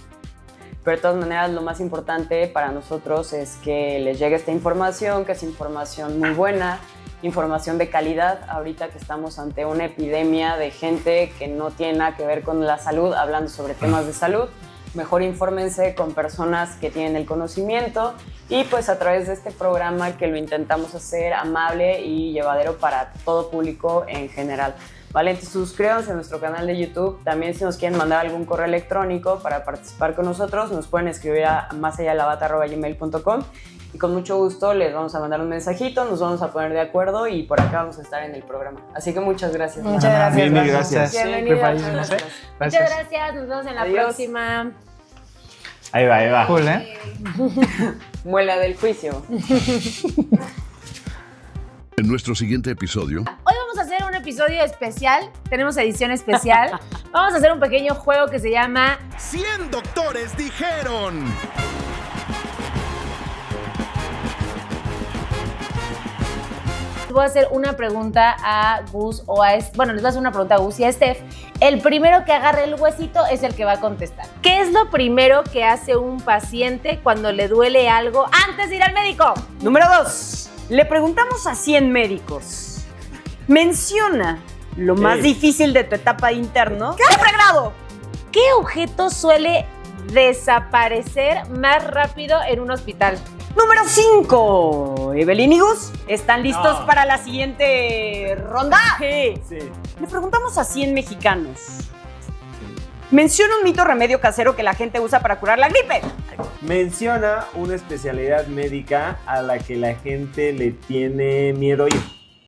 pero de todas maneras lo más importante para nosotros es que les llegue esta información, que es información muy buena, información de calidad, ahorita que estamos ante una epidemia de gente que no tiene nada que ver con la salud, hablando sobre temas de salud. Mejor infórmense con personas que tienen el conocimiento y pues a través de este programa que lo intentamos hacer amable y llevadero para todo público en general. ¿Vale? Entonces suscríbanse a nuestro canal de YouTube. También si nos quieren mandar algún correo electrónico para participar con nosotros, nos pueden escribir a masalladelavata@gmail.com y con mucho gusto les vamos a mandar un mensajito, nos vamos a poner de acuerdo y por acá vamos a estar en el programa. Así que muchas gracias. Muchas gracias. Mil gracias. Bienvenidos. Preparadísimos, Muchas gracias, nos vemos en la Adiós. próxima. Ahí va, ahí va. Cool, ¿eh? Muela del juicio. En nuestro siguiente episodio, Hoy vamos a hacer un episodio especial, tenemos edición especial. Vamos a hacer un pequeño juego que se llama 100 doctores dijeron. Voy a hacer una pregunta a Gus o a... Bueno, les voy a hacer una pregunta a Gus y a Steph. El primero que agarre el huesito es el que va a contestar. ¿Qué es lo primero que hace un paciente cuando le duele algo antes de ir al médico? Número 2. Le preguntamos a 100 médicos. Menciona lo más difícil de tu etapa de interno. ¡Qué pregrado! ¿Qué objeto suele desaparecer más rápido en un hospital? Número 5. Evelyn y Gus, ¿están listos para la siguiente ronda? Sí. Le preguntamos a 100 mexicanos. Menciona un mito remedio casero que la gente usa para curar la gripe. Menciona una especialidad médica a la que la gente le tiene miedo ir.